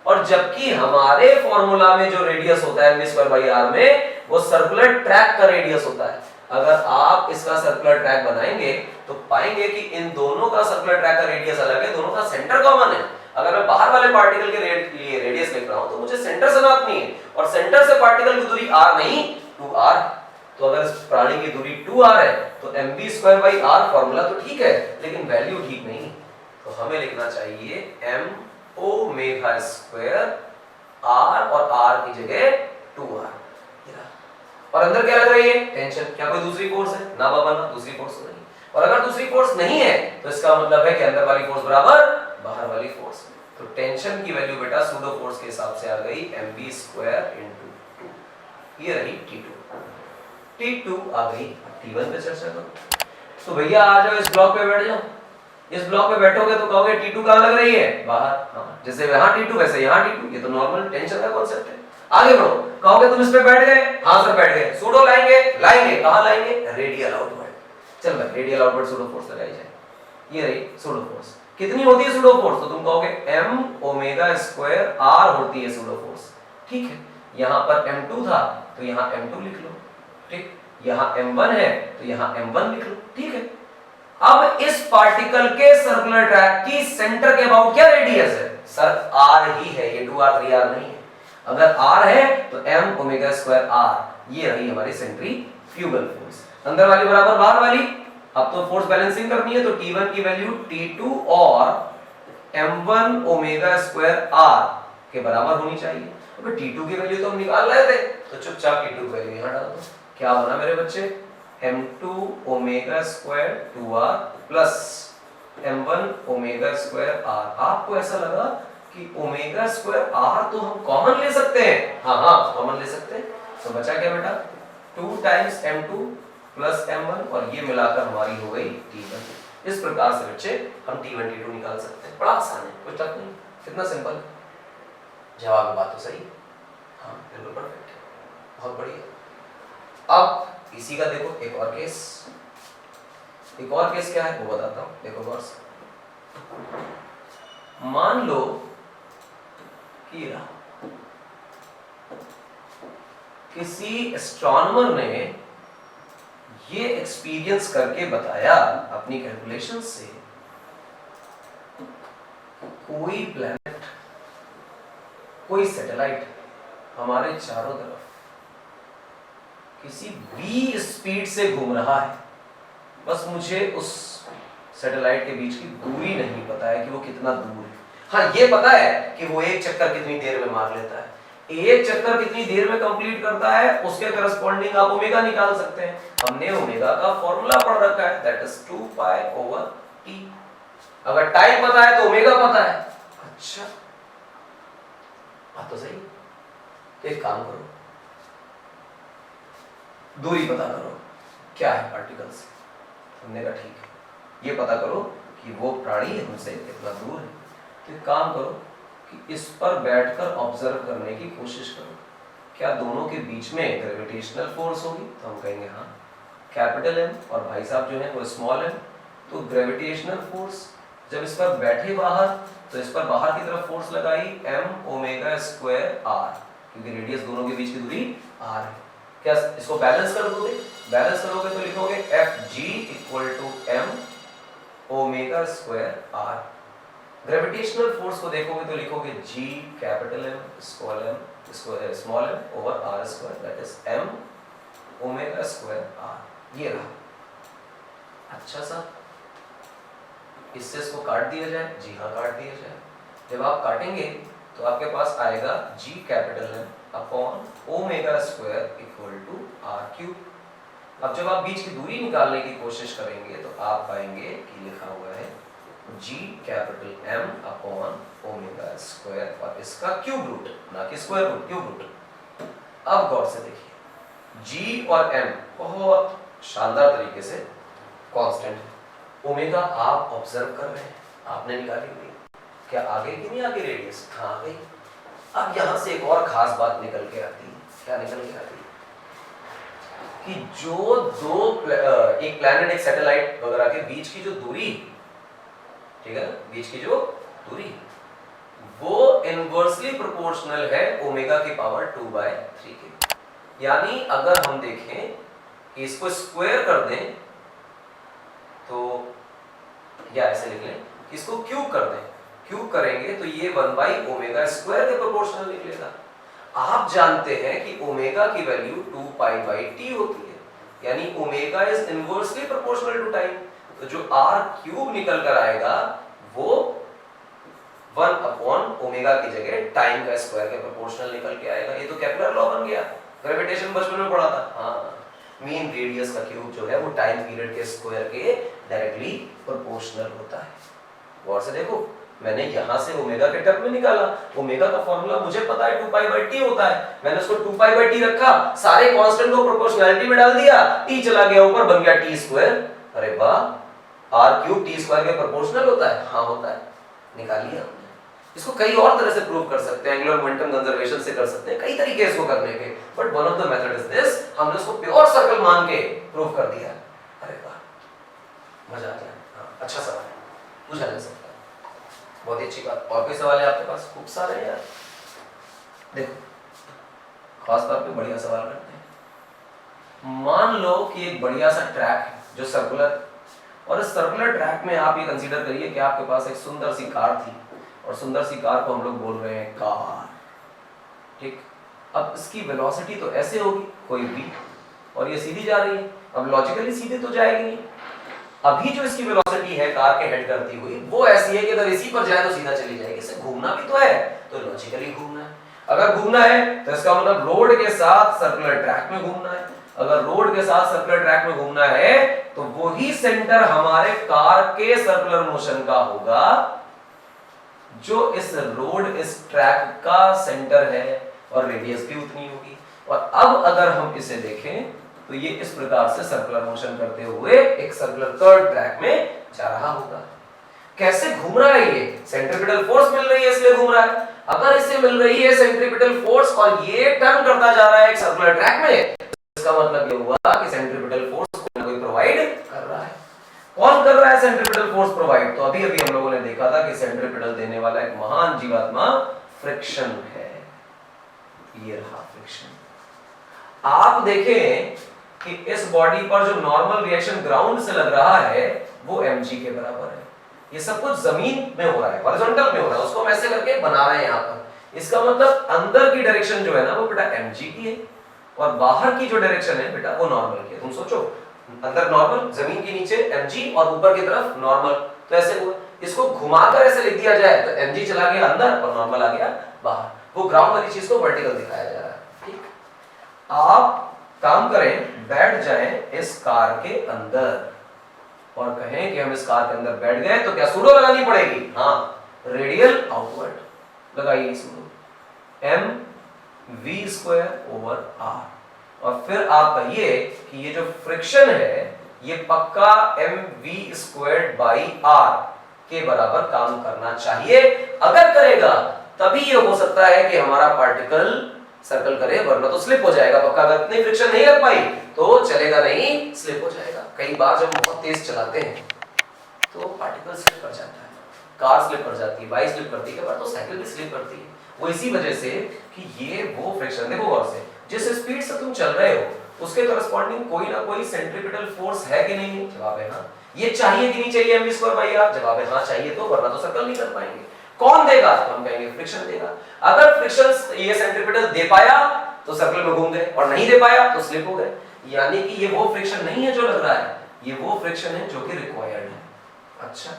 और जबकि हमारे फॉर्मूला में जो रेडियस होता है mv स्क्वायर बाई r में वो सर्कुलर ट्रैक का रेडियस होता है। अगर आप इसका सर्कुलर ट्रैक बनाएंगे तो पाएंगे कि इन दोनों का सर्कुलर ट्रैक का रेडियस अलग है, दोनों का सेंटर कॉमन है। अगर मैं बाहर वाले पार्टिकल के लिए रेडियस लिख रहा हूं तो मुझे सेंटर से नापनी है, और सेंटर से पार्टिकल की दूरी r नहीं 2r। तो अगर इस प्राणी की दूरी 2r है तो mv square by r formula तो ठीक है, लेकिन वैल्यू ठीक नहीं। तो हमें लिखना चाहिए m ओमेगा स्क्वायर r और r की जगह 2r। और अंदर क्या लग रही है, टेंशन। क्या कोई दूसरी फोर्स है, ना बाबा ना, दूसरी फोर्स तो नहीं। और अगर दूसरी फोर्स नहीं है तो इसका मतलब है कि अंदर वाली फोर्स बराबर बाहर वाली फोर्स। तो टेंशन की वैल्यू बेटा सूडो फोर्स के हिसाब से आ गई mv स्क्वायर इनटू 2। ये रही T2 आ गई। T1 पे चर्चा करो। तो भैया आ जाओ इस ब्लॉक पे बैठ जाओ। इस ब्लॉक पे बैठोगे तो कहोगे T2 कहां लग रही है, बाहर। हाँ, जैसे यहाँ T2 वैसे यहाँ T2, ये तो नॉर्मल टेंशन का कॉन्सेप्ट है। आगे बढ़ो, कहोगे तुम इस पे बैठ गए, हाँ सर बैठ गए। सूडो लाएंगे, कहां लाएंगे, रेडियल आउटवर्ड। चल भाई रेडियल आउटवर्ड सूडो फोर्स लगाई जाए। ये रही सूडो फोर्स। कितनी होती है सूडो फोर्स, तो तुम कहोगे m ओमेगा स्क्वायर r होती है सूडो फोर्स। ठीक है, यहां पर m2 था तो यहां m2 लिख लो, ठीक। यहां m1 है तो यहां m1 लिख लो, ठीक है। अब इस पार्टिकल के सर्कुलर ट्रैक की सेंटर के अबाउट क्या रेडियस है, सर r ही है, ये 2r 3r नहीं है। अगर r है तो m ओमेगा स्क्वायर r, ये रही हमारी सेंट्रीफ्यूगल फोर्स। अंदर वाली बराबर बाहर वाली। अब तो फोर्स बैलेंसिंग करनी है तो T1 की वैल्यू T2 और m1 ओमेगा स्क्वायर r के बराबर होनी चाहिए। अब T2 की वैल्यू तो हम निकाल रहे थे, तो चुपचाप T2 की वैल्यू यहां डाल दो। क्या बना मेरे बच्चे, m2 omega square 2r plus m1 omega square r। आपको ऐसा लगा कि ओमेगा स्क्वायर r तो हम कॉमन ले सकते हैं, हाँ कॉमन ले सकते हैं, तो बचा क्या बेटा 2 टाइम्स m2 प्लस m1 और ये मिलाकर हमारी हो गई t1। इस प्रकार से बच्चे हम t1 t2 निकाल सकते हैं। बड़ा आसान है, कुछ टफ नहीं, कितना सिंपल। जवाब बात तो सही, हाँ बिल्कुल परफेक्ट है, बहुत बढ़िया। अब इसी का देखो एक और केस, एक और केस क्या है वो बताता हूं, देखो गौर से। मान लो कि किसी एस्ट्रोनॉमर ने ये एक्सपीरियंस करके बताया अपनी कैलकुलेशन से, कोई प्लैनेट, कोई सैटेलाइट हमारे चारों तरफ किसी v स्पीड से घूम रहा है, बस मुझे उस सैटेलाइट के बीच की दूरी नहीं पता है कि वो कितना दूर है। हाँ ये पता है कि वो एक चक्कर कितनी देर में मार लेता है, एक चक्कर कितनी देर में कंप्लीट करता है, उसके करस्पॉन्डिंग आप ओमेगा निकाल सकते हैं। हमने ओमेगा का फॉर्मूला पढ़ रखा है, that is 2 pi over T. अगर टाइम पता है तो ओमेगा पता है। अच्छा बात तो सही, एक काम करो, दूरी पता करो क्या है पार्टिकल से। हमने कहा ठीक है, ये पता करो कि वो प्राणी हमसे कितना दूर है। तो एक काम करो कि इस पर बैठकर ऑब्जर्व करने की कोशिश करो, क्या दोनों के बीच में ग्रेविटेशनल फोर्स होगी? तो हम कहेंगे हाँ, कैपिटल एम और भाई साहब जो है वो स्मॉल एम। तो ग्रेविटेशनल फोर्स जब इस पर बैठे बाहर, तो इस पर बाहर की तरफ फोर्स लगाई m ओमेगा स्क्वायर r, क्योंकि रेडियस दोनों के बीच की दूरी r है। क्या इसको बैलेंस कर दोगे? बैलेंस करोगे तो लिखोगे Fg equal to m omega square r। Gravitational force को देखोगे तो लिखोगे G capital M small m over r square, that is m omega square r। ये रहा। अच्छा सा, इससे इसको काट दिया जाए? जी हाँ काट दिया जाए। जब आप काटेंगे तो आपके पास आएगा G capital M upon omega square equal to r cube. अब जब आप बीच की दूरी निकालने की कोशिश करेंगे तो आप पाएंगे कि लिखा हुआ है G capital M upon omega square और इसका क्यूब रूट, ना कि स्क्वायर रूट, क्यूब रूट। अब गौर से देखिए, G और M बहुत शानदार तरीके से कांस्टेंट है। ओमेगा आप ऑब्जर्व कर रहे हैं, आपने निकाली हुई, क्या आगे की नहीं आगे रेडियस? हाँ आ गई। अब यहां से एक और खास बात निकल के आती है। क्या निकल के आती है? कि जो एक प्लैनेट एक सैटेलाइट वगैरह के बीच की जो दूरी, ठीक है, बीच की जो दूरी वो इनवर्सली प्रोपोर्शनल है ओमेगा की पावर 2/3 के। यानी अगर हम देखें कि इसको स्क्वायर कर दें तो, या ऐसे लिख लें कि इसको क्यूब कर दें, क्यूब करेंगे तो ये 1 ओमेगा स्क्वायर के प्रोपोर्शनल निकलेगा। आप जानते हैं कि ओमेगा की वैल्यू 2 पाई t होती है, यानी omega is inversely proportional to time. तो जो r क्यूब निकल कर आएगा वो 1 अपॉन ओमेगा की जगह टाइम का स्क्वायर के प्रोपोर्शनल निकल के आएगा। ये तो केपलर लॉ बन गया, ग्रेविटेशन बचपन में पढ़ा था। हाँ, मीन रेडियस का क्यूब जो है वो टाइम पीरियड के स्क्वायर के डायरेक्टली प्रोपोर्शनल होता है। गौर से देखो, मैंने यहां से ओमेगा के टर्म में निकाला, ओमेगा का फॉर्मूला मुझे पता है 2 पाई t होता है, मैंने उसको 2 पाई t रखा, सारे कांस्टेंट को प्रोपोर्शनैलिटी में डाल दिया, t चला गया ऊपर, बन गया t स्क्वायर। अरे वाह, r क्यूब t स्क्वायर के प्रोपोर्शनल होता है? हाँ होता है, निकाल लिया हमने। इसको कई और तरह से प्रूव कर सकते हैं, एंगुलर मोमेंटम कंजर्वेशन से कर सकते हैं, कई तरीके इसको करने के, but one of the method is this. हमने उसको प्योर सर्कल मान के प्रूव कर दिया। अरे वाह, मजा आ जाए। हाँ, अच्छा सवाल है, पूछा जा सकता है, बहुत ही अच्छी बात। और कोई सवाल है आपके पास? खूब सारे हैं यार। देखो, खास तौर पे बढ़िया सवाल करते हैं। मान लो कि एक बढ़िया सा ट्रैक है जो सर्कुलर, और इस सर्कुलर ट्रैक में आप ये कंसीडर करिए कि आपके पास एक सुंदर सी कार थी, और सुंदर सी कार को हम लोग बोल रहे हैं कार, ठीक। अब इसकी वेलोसिटी तो ऐसे होगी कोई भी, और ये सीधी जा रही है। अब लॉजिकली सीधे तो जाएगी नहीं। अभी जो इसकी वेलोसिटी है कार के हेड करती हुई वो ऐसी है कि अगर इसी पर जाए तो सीधा चली जाएगी। इसे घूमना भी तो है, तो लॉजिकली घूमना है। अगर घूमना है तो इसका मतलब रोड के साथ सर्कुलर ट्रैक में घूमना है। अगर रोड के साथ सर्कुलर ट्रैक में घूमना है तो वही सेंटर हमारे कार के सर्कुलर मोशन का होगा जो इस रोड, इस ट्रैक का सेंटर है, और रेडियस भी उतनी होगी। और अब अगर हम इसे देखें तो ये इस प्रकार से सर्कुलर मोशन करते हुए एक सर्कुलर कर्व ट्रैक में जा रहा होगा। कैसे घूम रहा है ये? सेंट्रीपिटल फोर्स मिल रही है इसलिए घूम रहा है। अगर इसे मिल रही है सेंट्रीपिटल फोर्स और ये टर्न करता जा रहा है एक सर्कुलर ट्रैक में, इसका मतलब ये हुआ कि सेंट्रीपिटल फोर्स कोई प्रोवाइड कर रहा है। कौन कर रहा है सेंट्रीपिटल फोर्स प्रोवाइड? तो अभी अभी हम लोगों ने देखा था कि सेंट्रीपिटल देने वाला एक महान जीवात्मा फ्रिक्शन है। ये रहा फ्रिक्शन। आप देखें कि इस बॉडी पर जो नॉर्मल रिएक्शन ग्राउंड से लग रहा है वो mg के बराबर है। ये सब कुछ जमीन में हो रहा है, हॉरिजॉन्टल में हो रहा है, उसको हम ऐसे करके बना रहे हैं यहाँ पर। इसका मतलब अंदर की डायरेक्शन जो है ना वो बेटा mg की है, और बाहर की जो डायरेक्शन है बेटा वो नॉर्मल की है। तुम सोचो, अंदर नॉर्मल, जमीन के नीचे mg और ऊपर की तरफ नॉर्मल, तो ऐसे हुआ। इसको घुमाकर ऐसे लिख दिया जाए तो mg चला गया अंदर और नॉर्मल आ गया बाहर। वो ग्राउंड वाली चीज को वर्टिकल दिखाया जा रहा है। ठीक, आप काम करें, बैठ जाएं इस कार के अंदर और कहें कि हम इस कार के अंदर बैठ गए, तो क्या सूडो लगानी पड़ेगी? हाँ, रेडियल आउटवर्ड लगाइए सूडो, mv²/r, और फिर आप कहिए कि ये जो फ्रिक्शन है ये पक्का mv²/r के बराबर काम करना चाहिए। अगर करेगा तभी ये हो सकता है कि हमारा पार्टिकल सर्कल करे, वरना तो स्लिप हो जाएगा पक्का। अगर इतनी फ्रिक्शन नहीं लग पाई तो चलेगा नहीं, स्लिप हो जाएगा। कई बार जब बहुत तेज चलाते हैं तो पार्टिकल स्लिप कर जाता है, कार स्लिप कर जाती है, बाइक स्लिप करती है, पर तो साइकिल भी स्लिप करती है। वो इसी वजह से कि ये वो फ्रिक्शन, देखो गौर से, जिस स्पीड से तुम चल रहे हो उसके करस्पॉन्डिंग कोई ना कोई सेंट्रीपिटल फोर्स है कि नहीं? जवाब है हाँ। ये चाहिए कि नहीं चाहिए mv²/r? जवाब है हाँ चाहिए, तो वरना तो सर्कल नहीं कर पाएंगे। कौन देगा? तो हम कहेंगे फ्रिक्शन देगा। अगर फ्रिक्शन ये सेंट्रीपिटल दे पाया तो सर्कल में घूम गए, और नहीं दे पाया तो स्लिप हो गए। यानी कि ये वो फ्रिक्शन नहीं है जो लग रहा है, ये वो फ्रिक्शन है जो कि रिक्वायर्ड है। अच्छा,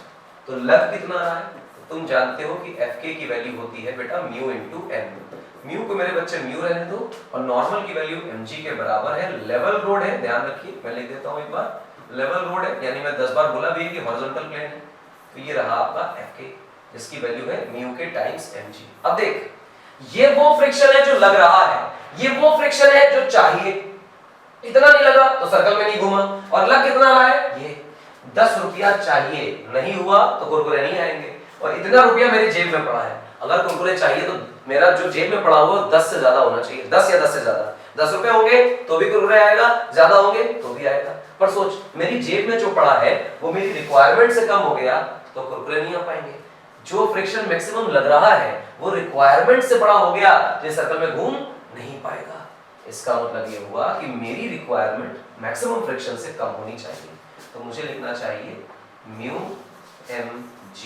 तो लग कितना रहा है? तो तुम जानते हो कि Fk की वैल्यू होती है बेटा μ × n। म्यू को मेरे बच्चे म्यू रहने दो, और नॉर्मल की वैल्यू mg के बराबर है। लेवल रोड है, ध्यान रखिए, मैं लिख देता हूं एक बार, लेवल रोड है, यानी मैं 10 बार बोला भी है कि हॉरिजॉन्टल प्लेन है। तो ये रहा आपका Fk, जिसकी वैल्यू है म्यू के टाइम्स mg। अब देख, ये वो फ्रिक्शन है जो लग रहा है, ये वो फ्रिक्शन है जो चाहिए। इतना नहीं लगा तो सर्कल में नहीं घूमा, और लग कितना रहा है? ये 10 रुपया चाहिए, नहीं हुआ तो कुरकुरे नहीं आएंगे, और इतना रुपया मेरी जेब में पड़ा है। अगर कुरकुरे चाहिए तो मेरा जो जेब में पड़ा हुआ 10 से ज्यादा होना चाहिए, 10 या 10 से ज्यादा। 10 रुपए होंगे तो भी कुरकुरे आएगा, ज्यादा होंगे तो भी आएगा। पर सोच, मेरी जेब में जो पड़ा है वो मेरी रिक्वायरमेंट से कम हो गया तो कुरकुरे नहीं आ पाएंगे। जो फ्रिक्शन मैक्सिमम लग रहा है वो रिक्वायरमेंट से बड़ा हो गया, तो सर्कल में घूम नहीं पाएगा। इसका मतलब ये हुआ कि मेरी रिक्वायरमेंट मैक्सिमम फ्रिक्शन से कम होनी चाहिए। तो मुझे लिखना चाहिए mu mg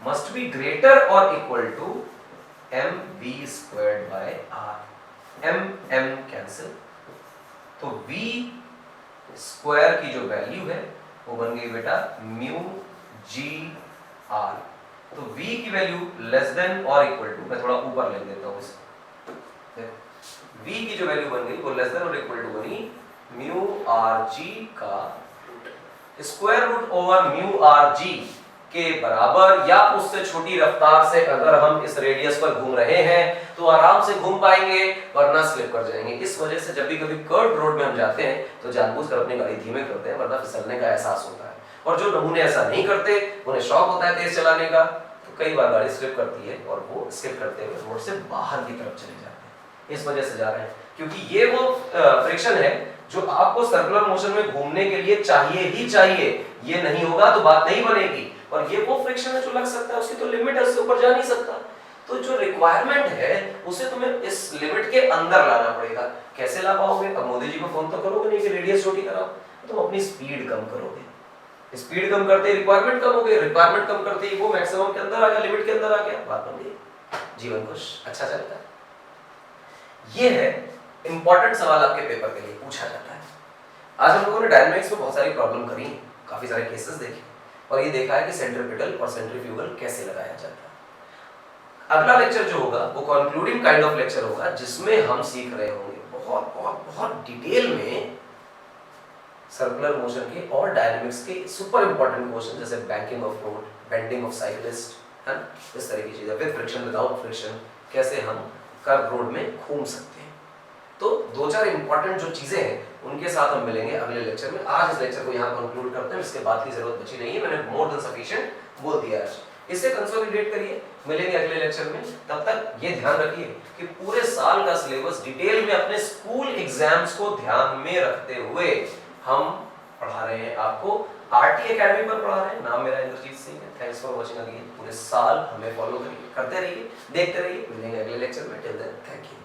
must be greater or equal to mv²/r। m cancel, तो v स्क्वायर की जो वैल्यू है वो बन गई बेटा म्यू g r। तो v की वैल्यू लेस देन और इक्वल टू, मैं थोड़ा ऊपर लिख देता हूं इसे, v की जो वैल्यू बन गई वो लेस देन और इक्वल टू बनी म्यू आर जी का square root over mu r g के बराबर, या उससे छोटी रफ्तार से अगर हम इस रेडियस पर घूम रहे हैं तो आराम से घूम पाएंगे, वरना स्लिप कर जाएंगे। इस वजह से जब भी कभी कर्व रोड में हम जाते हैं तो जानबूझकर अपनी गाड़ी धीमे करते हैं, वरना फिसलने का एहसास होता है। और जो नमूने ऐसा नहीं करते, उन्हें शौक होता है तेज चलाने का, तो कई बार गाड़ी स्लिप करती है और वो स्किप करते हुए रोड से बाहर की तरफ चले जाते हैं। इस वजह से जा रहे हैं, क्योंकि ये वो फ्रिक्शन है जो आपको सर्कुलर मोशन में घूमने के लिए चाहिए ही चाहिए। ये नहीं होगा तो बात नहीं बनेगी। और ये वो फ्रिक्शन है जो लग सकता है, उसकी तो लिमिट है, उससे ऊपर जा नहीं सकता। तो जो रिक्वायरमेंट है उसे तुम्हें इस लिमिट के अंदर लाना पड़ेगा। कैसे ला पाओगे? अब मोदी जी को फोन तो करोगे नहीं कि रेडियस छोटी कराओ, तुम अपनी स्पीड कम करोगे। स्पीड कम करते ही रिक्वायरमेंट कम हो गई, रिक्वायरमेंट कम करते ही वो मैक्सिमम के अंदर आ गया, लिमिट के अंदर आ गया, बात बन गई, जीवन खुश, अच्छा चलता है। ये है इंपॉर्टेंट सवाल, आपके पेपर के लिए पूछा जाता है। आज हम लोगों ने डायनामिक्स में बहुत सारी प्रॉब्लम करी, काफी सारे केसेस देखे, और ये देखा है कि सेंट्रीपिटल और सेंट्रीफ्यूगल कैसे लगाया जाता है। अगला लेक्चर जो होगा वो कंक्लूडिंग काइंड ऑफ लेक्चर होगा, जिसमें हम सीख रहे होंगे बहुत बहुत बहुत डिटेल में सर्कुलर मोशन के और डायनेमिक्स के सुपर इंपॉर्टेंट क्वेश्चन जैसे banking of road, bending of cyclist, है ना, इस तरह की चीजें, विद फ्रिक्शन विदाउट फ्रिक्शन, कैसे हम कर्व रोड में घूम सकते हैं। तो दो चार इंपॉर्टेंट जो चीजें हैं उनके साथ हम मिलेंगे अगले लेक्चर में। आज इस लेक्चर को यहाँ कंक्लूड करते हैं, इसके बाद की जरूरत बची नहीं है, मैंने मोर देन सफिशिएंट बोल दिया आज। इसे कंसोलिडेट करिए, मिलेंगे अगले लेक्चर में। तब तक ये ध्यान रखिए कि पूरे साल का सिलेबस डिटेल में अपने स्कूल एग्जाम्स को ध्यान में रखते हुए हम पढ़ा रहे हैं आपको, आरटी एकेडमी पर पढ़ा रहे हैं। नाम मेरा इंद्रजीत सिंह है। Thanks for watching again. पूरे साल हमें फॉलो करिए, करते रहिए, देखते रहिए। मिलेंगे अगले लेक्चर में। Till then thank you.